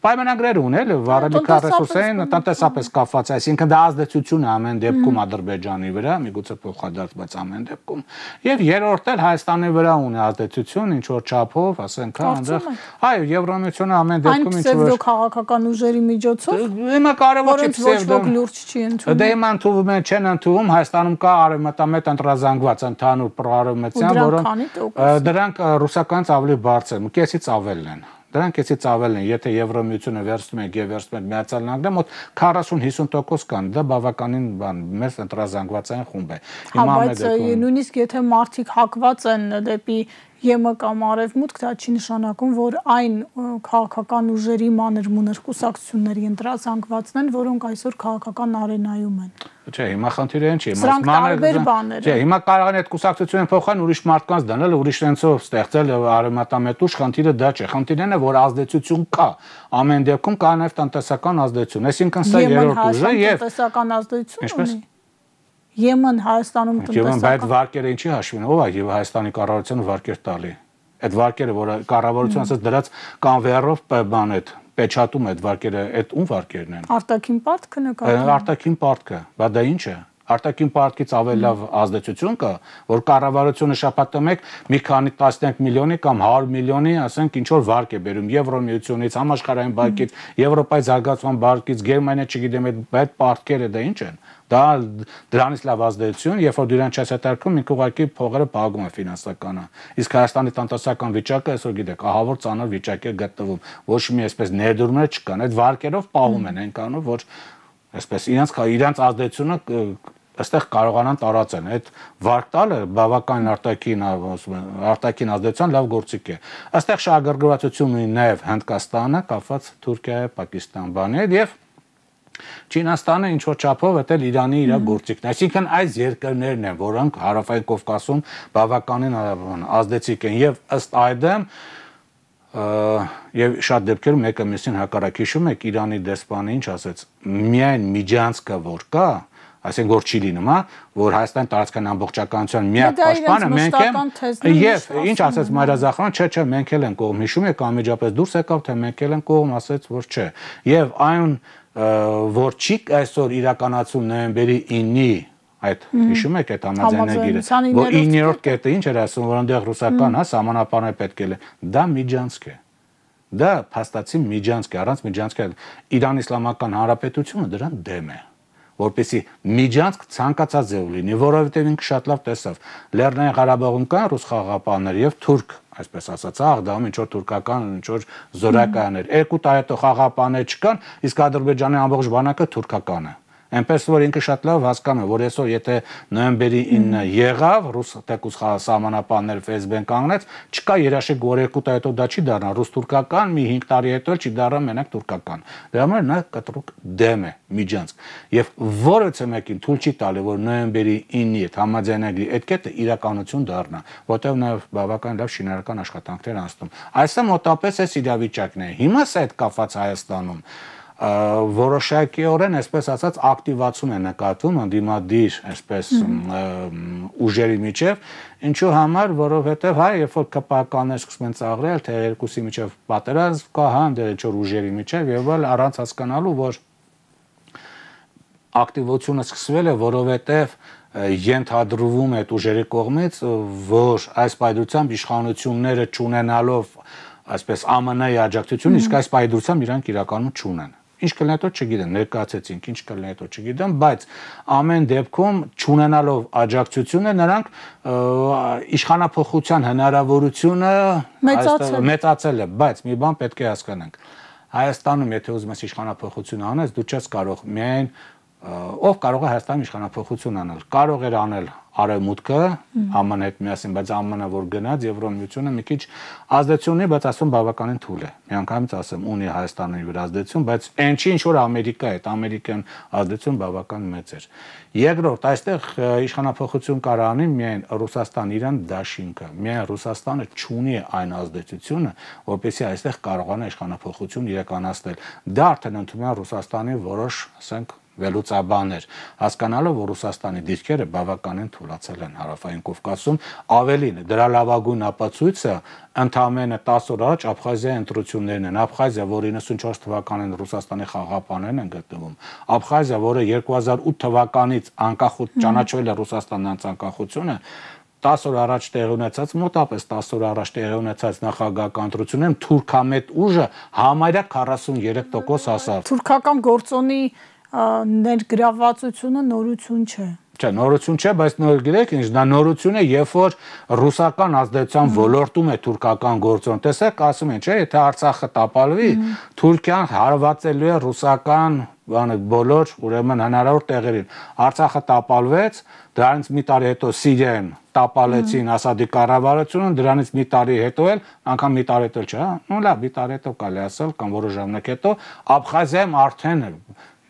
C: պայմանագրեր ունել, վառելիքա ռեսուրսային, տնտեսապես կապված, այսինքն դա ազդեցություն է ամեն դեպքում Ադրբեջանի վրա, միգուցե փոխադարձ, բայց ամեն դեպքում։ Եվ երրորդն էլ Հայաստանի վրա ունի ազդեցություն, ինչ որ չափով, ասենք, այնտեղ, այո, Եվրոմիությունը ամեն դեպքում ինչ որ
B: քաղաքական ուժերի միջոցով
C: Հիմա կարևոր չի
B: ոչ լուրջ չի ընդունում։
C: Դե հիմա ընդունում են, չեն ընդունում, Հայաստանում կա արևմտամետ ընտրազանգված ընդհանուր պրոարևմտյան, որոնք դրանք ռուսականից ավելի բարձր, կեսից ավելն են։ Դրանք էսից ավելն են, եթե Եվրոմիությունը վերցնում ենք եւ վերցնում ենք Միացյալ Նահանգները, մոտ 40-50% կան, դա բավականին բան, մեր ընտրազանգվածային խումբ է։
B: Հիմա նույնիսկ եթե մարդիկ հակված են դեպի ԵՄ կամ Արևմուտք, դա չի նշանակում, որ այն քաղաքական ուժերի մանր-մունր կուսակցությունների ընտրազանգվածն են, որոնք այսօր քաղաքական արենայում են։
C: Չէ, հիմա խնդիրը այն չի,
B: սրանք տարբեր բաներ են։
C: Չէ, հիմա կարող են այդ կուսակցությունը փոխան ուրիշ մարդկանց դնել, ուրիշ տենցով ստեղծել արևմտամետուշ, խնդիրը դա չէ։ Խնդիրն է, որ ազդեցություն կա։ Ամեն դեպքում կա նաև տնտեսական ազդեցություն։ Այսինքն սա երրորդ ուժը եւ
B: տնտեսական ազդեցություն ունի։ Եմեն Հայաստանում տնտեսական։
C: Բայց վարկերը ինչի հաշվին, ով է եւ Հայաստանի կառավարությունը վարկեր տալի։ Այդ վարկերը, որ կառավարությունը ասած դրած կանվերով բան այդ պեչատում այդ վարկերը, այդ ում վարկերն են։
B: Արտաքին պարտքը նկատի։
C: Արտաքին պարտքը, բա դա ինչ է։ Արտաքին պարտքից ավելի լավ ազդեցություն կա, որ կառավարությունը շաբաթը մեկ մի քանի 15 միլիոնի կամ 100 միլիոնի, ասենք, ինչ որ վարկ է բերում Եվրոմիությունից, Համաշխարհային բանկից, Եվրոպայի զարգացման բանկից, Գերմանիա, չգիտեմ, այդ պարտքերը դա ինչ են։ Դա դրանից լավ ազդեցություն, երբ որ դրան չես հետարկում, ինք ուղղակի փողերը փակում է ֆինանսականը։ Իսկ Հայաստանի տնտեսական վիճակը այսօր գիտեք, ահավոր ծանր վիճակ է գտնվում։ Ոչ մի այսպես ներդրումներ չկան, այդ վարկերով պահում են այնքանով, որ այսպես իրանց ազդեցությունը այստեղ կարողանան տարածեն։ Այդ վարկ տալը բավական արտաքին ազդեցության լավ գործիք է։ Այստեղ շահագրգռվածություն ունի նաև Հնդկաստանը, կապված Թուրքիայի, Պակիստան բանի հետ եւ Չինաստանը ինչ որ չափով էտել Իրանի իր գործիքն։ Այսինքն այս երկրներն են, որոնք Հարավային Կովկասում բավականին ազդեցիկ են եւ ըստ այդմ եւ շատ դեպքերում մեկը մյուսին հակառակ հիշում եք Իրանի դեսպանը ինչ ասաց միայն միջանցքը որ կա այսինքն որ չի լինում, որ Հայաստան տարածքային ամբողջականության միակ պաշտպանը մենք ենք եւ ինչ ասաց Մայրազախարյանը, չէ, մենք էլ ենք կողմ, հիշում եք անմիջապես դուրս եկավ թե մենք էլ ենք կողմ, ասաց որ չէ։ Եվ այն որ չի այսօր իրականացում նոյեմբերի 9-ի այդ հիշում եք այդ համաձայնագիրը, որ 9-րդ կետը ինչ էր ասում, որ այնտեղ ռուսական սահմանապարները պետք է դա միջանցք է։ Դա փաստացի միջանցք է, առանց միջանցքի Իրան Իսլամական Հանրապետությունը դրան դեմ է, որպեսզի միջանցք ցանկացած ձև լինի, որովհետև ինքը շատ լավ տեսավ Լեռնային Ղարաբաղում կան ռուս խաղաղապահներ եւ թուրք, այսպես ասած, Աղդամում ինչ որ թուրքական, ինչ որ զորակայաններ, երկու տարետո խաղաղապահներ չկան, իսկ Ադրբեջանի ամբողջ բանակը թուրքական է։ Այնպես որ ինքը շատ լավ հասկանում է, որ այսօր եթե նոյեմբերի 9-ը եղավ, ռուս թեկուզ սահմանապահներ ՖՍԲ-ն կանգնեց, չկա երաշեք, որ երկու տարի հետո դա չի դառնա ռուս-թուրքական, մի 5 տարի հետո չի դառնա մենակ թուրքական։ Դրա համար նա կտրուկ դեմ է միջանցք։ Եվ որևէ մեկին թույլ չի տալի, որ նոյեմբերի 9-ի այդ համաձայնագրի այդ կետը իրականություն դառնա, որտեղ նաև բավական լավ շինարարական աշխատանքներ անցնում։ Այսօր մոտապես էս իրավիճակն է։ Հիմա սա այդ կապված Հայաստանում որոշակիորեն, այսպես ասած, ակտիվացում է նկատվում ընդդիմադիր, այսպես ուժերի միջև, ինչու համար, որովհետև հայ, երբ որ ԿՊԱ-ականներ սկսում են ծաղրել, թե երկուսի միջև պատերազմ կա, դեր ինչ որ ուժերի միջև, եւ այլ առանց հասկանալու, որ ակտիվությունը սկսվել է, որովհետև ենթադրվում է այդ ուժերի կողմից, որ այս պայծրությամբ իշխանությունները չունենալով այսպես ԱՄՆ-ի աջակցություն, իսկ այս պայծրությամբ իրանք իրականում չունեն։ Ինչ կլինի հետո չգիտեմ, ներկայացեցինք, ինչ կլինի հետո չգիտեմ, բայց ամեն դեպքում չունենալով աջակցությունը նրանք իշխանափոխության հնարավորությունը մեծացել է, բայց մի բան պետք է հասկանանք։ Հայաստանում եթե ուզում ես իշխանափոխություն անես, դու չես կարող միայն ով կարող է Հայաստանում իշխանափոխություն անել։ Կարող էր անել Արևմուտքը, ԱՄՆ-ի հետ միասին, բայց ԱՄՆ-ը որ գնաց, Եվրոմիությունը մի քիչ ազդեցություն ունի, բայց ասում բավականին թույլ է։ Միանգամից ասեմ, ունի Հայաստանի վրա ազդեցություն, բայց այն չի ինչ որ Ամերիկա է, ամերիկյան ազդեցություն բավական մեծ էր։ Երկրորդ, այստեղ իշխանափոխություն կարող անի միայն Ռուսաստան-Իրան դաշինքը։ Միայն Ռուսաստանը չունի այն ազդեցությունը, որպեսզի այստեղ կարողանա իշխանափոխություն իրականացնել։ Դա արդեն ընդունում է Ռուսաստանի որոշ, ասենք, վերլուծաբաներ, հասկանալով, որ Ռուսաստանի դիրքերը բավականին թուլացել են Հարավային Կովկասում, ավելին դրա լավագույն ապացույցը ընդամենը 10 օր առաջ Աբխազիայի ընտրություններն են։ Աբխազիա, որը 94 թվականին Ռուսաստանի խաղաղապահներն են գտնվում, Աբխազիա, որը 2008 թվականից անկախ ճանաչվել է Ռուսաստանից անկախությունը, 10 օր առաջ տեղի ունեցած, մոտապես 10 օր առաջ տեղի ունեցած նախագահական ընտրություններում թուրքամետ ուժը համարյա 43% հասավ։
B: Թուրքական գործոնի ներգրավվածությունը նորություն չէ։
C: Չէ, նորություն չէ, բայց գիտեք ինչ, դա նորություն է, երբ որ ռուսական ազդեցության ոլորտում է թուրքական գործոն։ Տեսեք, ասում են, չէ, եթե Արցախը տապալվի, Թուրքիան հարվածելու է ռուսական բոլոր ուրեմն հնարավոր տեղերին։ Արցախը տապալվեց, դրանից մի տարի հետո Սիրիան տապալեցին Ասադի կառավարությունը, դրանից մի տարի հետո էլ, անգամ մի տարի հետո չէ, հա, նո լավ, մի տարի հետո կարելի ասել կամ որոշ ժամանակ հետո Աբխազիայում արդեն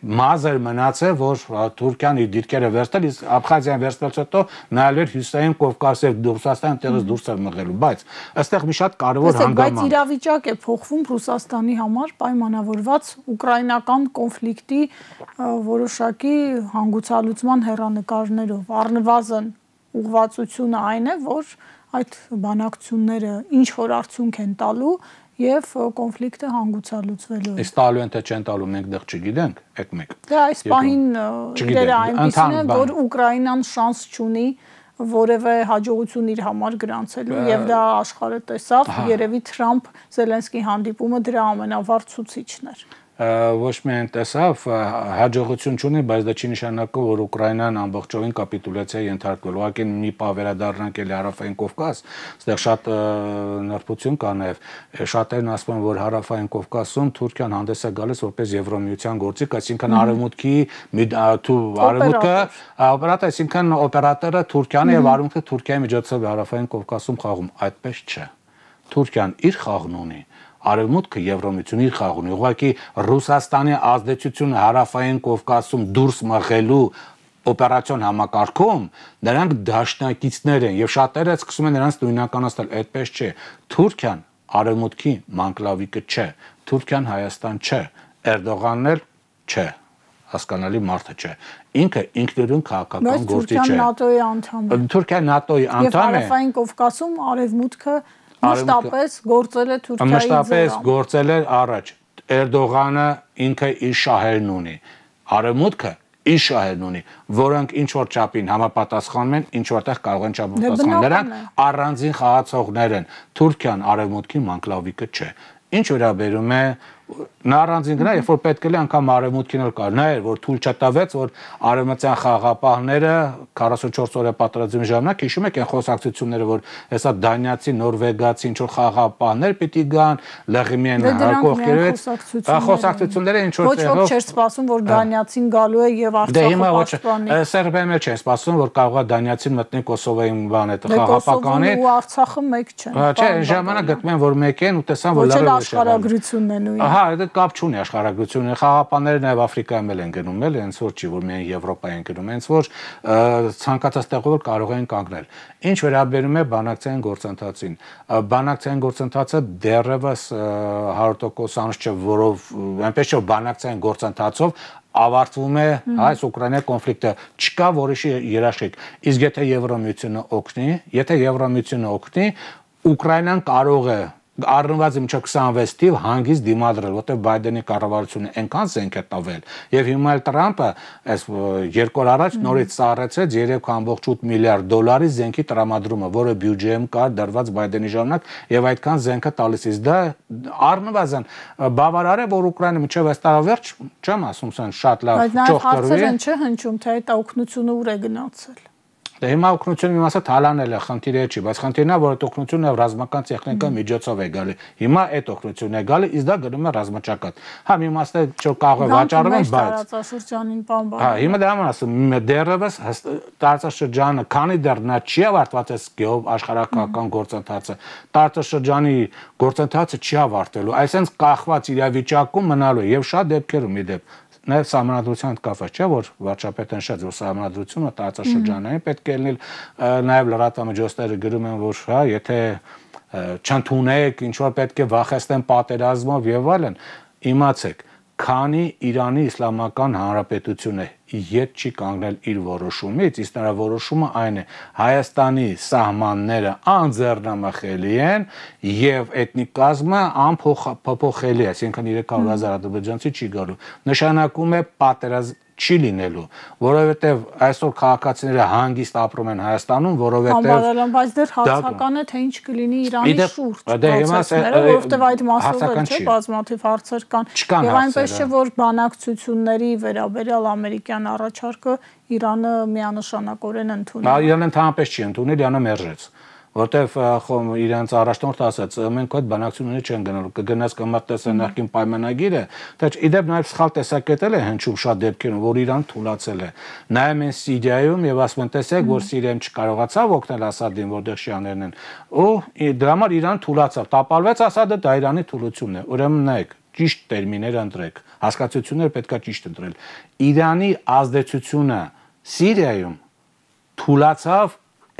C: մազեր մնացել, որ Թուրքիան իր դիրքերը վերցնել, իսկ Աբխազիան վերցնելուց հետո նայել էր Հյուսիսային Կովկասի եւ Ռուսաստանի տեղից դուրս էր մղելու, բայց այստեղ մի շատ կարևոր հանգամանք։
B: Բայց իրավիճակ է փոխվում Ռուսաստանի համար պայմանավորված ուկրաինական կոնֆլիկտի որոշակի հանգուցալուծման հեռանկարներով։ Առնվազն ուղղվածությունը այն է, որ այդ բանակցությունները ինչ որ արդյունք են տալու եւ կոնֆլիկտը հանգուցալուծվելու է։
C: Իսկ տալու են թե չեն տալու մենք դեռ չգիտենք, այդ մեկ։
B: Դա այս պահին իրերը այնպեսին են, որ Ուկրաինան շանս չունի որևէ հաջողություն իր համար գրանցելու եւ դա աշխարհը տեսավ, երևի Թրամփ-Զելենսկի հանդիպումը դրա ամենավառ ցուցիչն էր։
C: Ոչ միայն տեսավ, հաջողություն չունի, բայց դա չի նշանակում, որ Ուկրաինան ամբողջովին կապիտուլյացիայի ենթարկվել։ Ուղղակի մի պահ վերադառնանք էլի Հարավային Կովկաս, այստեղ շատ նրբություն կա նաև։ Շատերն ասում են, որ Հարավային Կովկասում Թուրքիան հանդես է գալիս որպես Եվրամիության գործիք, այսինքն արևմուտքի արևմուտքը օպերատոր, այսինքն օպերատորը Թուրքիան է եւ արևմուտքը Թուրքիայի միջոցով Հարավային Կովկասում խաղում, այդպես չէ։ Թուրքիան իր խաղն ունի, Արևմուտքը Եվրամիությունը իր խաղ ունի, ուղղակի Ռուսաստանի ազդեցությունը Հարավային Կովկասում դուրս մղելու օպերացիոն համակարգում նրանք դաշնակիցներ են եւ շատերը սկսում են նրանց նույնականացնել, այդպես չէ։ Թուրքիան Արևմուտքի մանկլավիկը չէ, Թուրքիան Հայաստան չէ, Էրդողանն էլ չէ, հասկանալի մարդը չէ։ Ինքը ինքնուրույն քաղաքական գործիչ է։
B: ՆԱՏՕ-ի անդամ է։
C: Թուրքիան ՆԱՏՕ-ի անդամ է։
B: Եվ Հարավային Կովկասում Արևմուտքը մշտապես գործել է Թուրքիայի ձեռամբ։
C: Մշտապես գործել է առաջ։ Էրդողանը ինքը իր շահերն ունի։ Արևմուտքը իր շահերն ունի, որոնք ինչ որ չափին համապատասխանում են, ինչ որտեղ կարող են չհամապատասխանել։ Նրանք առանձին խաղացողներ են։ Թուրքիան Արևմուտքի մանկլավիկը չէ։ Ինչ վերաբերում է նա առանձին գնա, երբ որ պետք է անգամ Արևմուտքին էլ կար, նա էր որ թույլ չտվեց, որ արևմտյան խաղապահները 44 օրյա պատերազմի ժամանակ հիշում եք այն խոսակցությունները, որ հեսա դանիացի, նորվեգացի ինչ որ խաղապահներ պիտի գան, լեղիմեն կողքերից, խոսակցությունները ինչ որ
B: տեղով ոչ ոք չէր սպասում, որ դանիացին գալու է եւ Արցախը պաշտպանի։
C: Սերբիան էլ չէ սպասում, որ կարող է դանիացին մտնի Կոսովոյի բան այդ խաղապականի։
B: Ու Արցախը մեկ չեն։
C: Չէ, ժամանակ գտնում են որ մեկ են ու տեսան որ լավ
B: աշխարհագրությունն է նույնը։
C: Ահա, դա կապ չունի աշխարհագրությունը։ Խաղապանները նաև Աֆրիկայում են գնում, էլ հենց որ չի, որ միայն Եվրոպա են գնում, հենց որ ցանկացած տեղով կարող են կանգնել։ Ինչ վերաբերում է բանակցային գործընթացին, բանակցային գործընթացը դեռևս 100% անց չէ, որով այնպես չէ, բանակցային գործընթացով ավարտվում է այս Ուկրաինայի կոնֆլիկտը, չկա որոշի երաշխիք։ Իսկ եթե Եվրամիությունը օգնի, Ուկրաինան կարող է առնվազն մինչև 26 թիվ հանգիստ դիմադրել, որտեղ Բայդենի կառավարությունը այնքան զենք է տվել, եւ հիմա էլ Տրամփը այս 2 օր առաջ նորից սառեցեց 3.8 միլիարդ դոլարի զենքի տրամադրումը, որը բյուջեում կար դրված Բայդենի ժամանակ եւ այդքան զենքը տալիս է։ Դա առնվազն բավարար է, որ Ուկրաինը մինչև այս տարվերջ, չեմ ասում, սան շատ լավ ճոխ կրվի։
B: Բայց նա հարցեր չէ հնչում, թե այդ օգնությունը ուր է գնացել։
C: Դե հիմա օգնությունը մի մասը թալանել է, խնդիրը չի, բայց խնդիրն է, որ այդ օգնությունը ռազմական տեխնիկա միջոցով է գալի։ Հիմա այդ օգնությունն է գալի, իսկ դա գնում է ռազմաճակատ։ Հա, մի մասը չէ կարող է վաճառվել, բայց
B: տարածաշրջանին բան։
C: Հա, հիմա դա եմ ասում, դեռևս տարածաշրջանը, քանի դեռ նա չի ավարտված այս աշխարհակական գործընթացը, տարածաշրջանի գործընթացը չի ավարտելու, այսինքն կախված իրավիճակում մնալու եւ շատ դեպքերում մի դեպք Նաև սահմանադրության հետ կապված չէ, որ վարչապետը նշեց, որ սահմանադրությունը տարածաշրջանային պետք է լինել, նաև լրատվամիջոցները գրում են, որ հա, եթե չընդունեք, ինչ որ պետք է վախեցնեն պատերազմով եւ այլն, իմացեք, քանի Իրանի Իսլամական Հանրապետությունը ետ չի կանգնել իր որոշումից, իսկ նրա որոշումը այն է Հայաստանի սահմանները անձեռնամխելի են եւ էթնիկ կազմը անփոփոխելի է, այսինքն 300,000 ադրբեջանցի չի գալու։ Նշանակում է պատերազմ չի լինելու, որովհետև այսօր քաղաքացիները հանգիստ ապրում են Հայաստանում, որովհետև
B: բայց դեռ հարցական է թե ինչ կլինի Իրանի շուրջ, որովհետև այդ մասով չէ բազմաթիվ հարցեր կան։ Եվ այնպես չէ, որ բանակցությունների վերաբերյալ ամերիկյան Սահակյանի առաջարկը Իրանը միանշանակորեն ընդունել։
C: Իրանը ընդհանրապես չի ընդունել, Իրանը մերժեց, որտեվ խոմ իրանց առաջնորդը ասաց, մենք այդ բանակցությունները չեն գնալու, կգնաց կմտածես նախկին պայմանագիրը, դա իդեպ նաև սխալ տեսակետել է հնչում շատ դեպքերում, որ Իրան թուլացել է։ Նայում են Սիրիայում եւ ասում են, տեսեք, որ Սիրիայում չկարողացավ օգնել Ասադին, որտեղ շիաներն են, ու դրա համար Իրան թուլացավ, տապալվեց Ասադը, դա Իրանի թուլությունն է։ Ուրեմն նայեք, ճիշտ տերմիններ ընտրեք, հասկացությունները պետքա ճիշտ ընտրել։ Իրանի ազդեցությունը Սիրիայում թուլացավ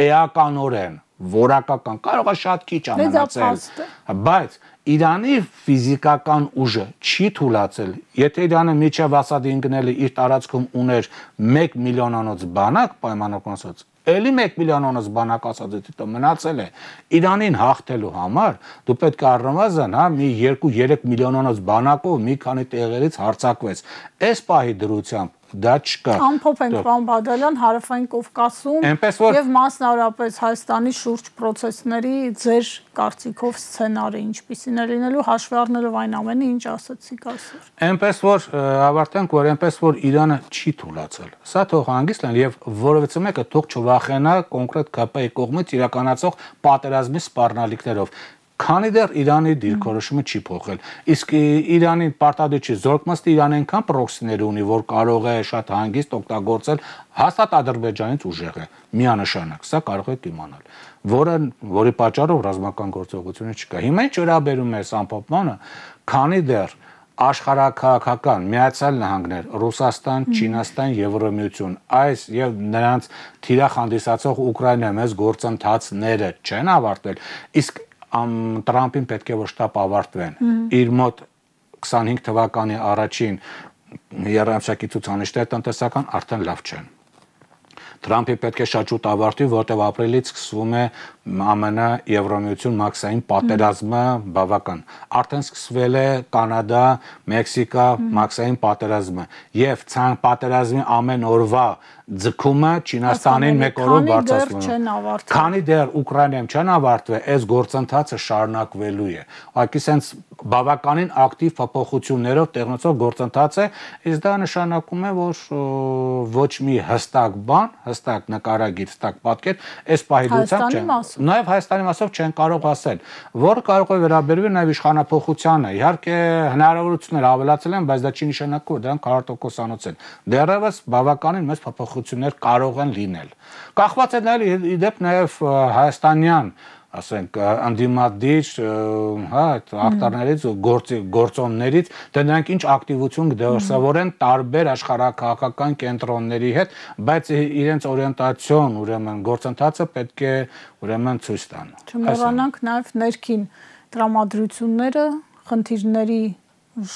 C: էականորեն, որակական, կարող է շատ քիչ ամենացել, բայց Իրանի ֆիզիկական ուժը չի թուլացել։ Եթե Իրանը միջև Ասադի ընկնելը իր տարածքում ուներ 1 միլիոնանոց բանակ, պայմանական ասած, էլի 1 միլիոնանոց բանակ ասած դա մնացել է։ Իրանին հաղթելու համար դու պետք է առնվազն մի 2-3 միլիոնանոց բանակով մի քանի տեղերից հարձակվես։ Այս պահի դրությամբ դա չկա։
B: Ամփոփ ենք, պարոն Բադալյան, Հարավային Կովկասում եւ մասնավորապես Հայաստանի շուրջ process-ների ձեր կարծիքով սցենարը ինչպիսին է լինելու, հաշվի առնելով այն ամենը, ինչ ասացիք այսօր։
C: Այնպես որ ավարտենք, որ այնպես որ Իրանը չի թուլացել։ Սա թող հանգիստ լինի եւ որովհետեւ մեկը թող չվախենա կոնկրետ ԿՊ-ի կողմից իրականացող պատերազմի սպառնալիքներով։ Քանի դեռ Իրանի դիրքորոշումը չի փոխել։ Իսկ Իրանի պարտադիր զորքմաստ Իրան այնքան պրոքսիներ ունի, որ կարող է շատ հանգիստ օգտագործել, հաստատ Ադրբեջանից ուժեղ է, միանշանակ, սա կարող եք իմանալ, որի պատճառով ռազմական գործողությունը չկա։ Հիմա ինչ վերաբերում է ամփոփմանը, քանի դեռ աշխարհաքաղաքական Միացյալ Նահանգներ, Ռուսաստան, Չինաստան, Եվրոմիություն, այս եւ նրանց թիրախ հանդիսացող Ուկրաինա մեծ գործընթացները չեն ավարտվել, իսկ Տրամպին պետք է շտապ ավարտվեն։ Իր մոտ 25 թվականի առաջին երամշակի ցուցանիշները տնտեսական արդեն լավ չեն։ Տրամպի պետք է շատ շուտ ավարտվի, որտեղ ապրիլից սկսվում է ԱՄՆ Եվրոմիություն մաքսային պատերազմը բավական։ Արդեն սկսվել է Կանադա, Մեքսիկա մաքսային պատերազմը եւ ցան պատերազմի ամեն օրվա ձգումը Չինաստանին մեկ օրով բարձրացնում։ Քանի դեռ Ուկրաինայում չեն ավարտվել, այս գործընթացը շարունակվելու է։ Ուղղակի sense բավականին ակտիվ փոփոխություններով տեղնոցող գործընթաց է, իսկ դա նշանակում է, որ ոչ մի հստակ բան, հստակ նկարագիր, հստակ պատկեր այս պահի դրությամբ չեն։ Նաև Հայաստանի մասով չեն կարող ասել, որը կարող է վերաբերվել նաև իշխանափոխությանը։ Իհարկե հնարավորություններ ավելացել են, բայց դա չի նշանակում, որ դրանք 100%-անոց են։ Դեռևս բավականին մեծ փոփոխություններ կարող են լինել։ Կախված է նաև իդեպ նաև հայաստանյան, ասենք, անդիմադիր, հա, այդ ակտորներից գործոններից, դե նրանք ինչ ակտիվություն կդրսևորեն տարբեր աշխարհաքաղաքական կենտրոնների հետ, բայց իրենց օրիենտացիոն, ուրեմն գործընթացը պետք է ուրեմն ցույց տան։
B: Չմոռանանք նաև ներքին տրամադրությունները, խնդիրների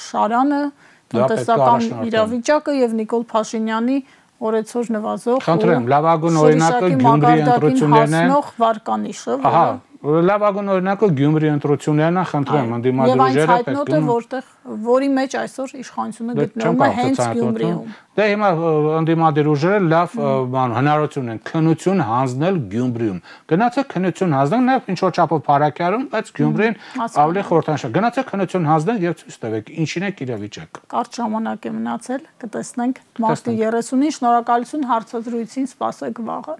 B: շարանը, տնտեսական իրավիճակը եւ Նիկոլ Փաշինյանի օրեցօր նվազող
C: խնդրեմ, լավագույն օրինակը Գյումրի ընտրություններն են,
B: վարկանիշը,
C: լավագույն օրինակը Գյումրի ընտրություններն են, խնդրեմ, ընդդիմադիր ուժերը պետք է
B: որի մեջ այսօր իշխանությունը գտնվում է հենց Գյումրիում։
C: Դե հիմա ընդդիմադիր ուժերը լավ հնարավորություն են քննություն հանձնել Գյումրիում։ Գնացեք քննություն հանձնեք նաև ինչ որ չափով Փարաքյարում, բայց Գյումրին ավելի խորհրդանշ։ Գնացեք քննություն հանձնեք եւ ցույց տվեք ինչին է իրավիճակը։
B: Կարճ ժամանակ է մնացել, կտեսնենք մարտի 30-ին։ Շնորհակալություն հարցազրույցին, սպասեք վաղը։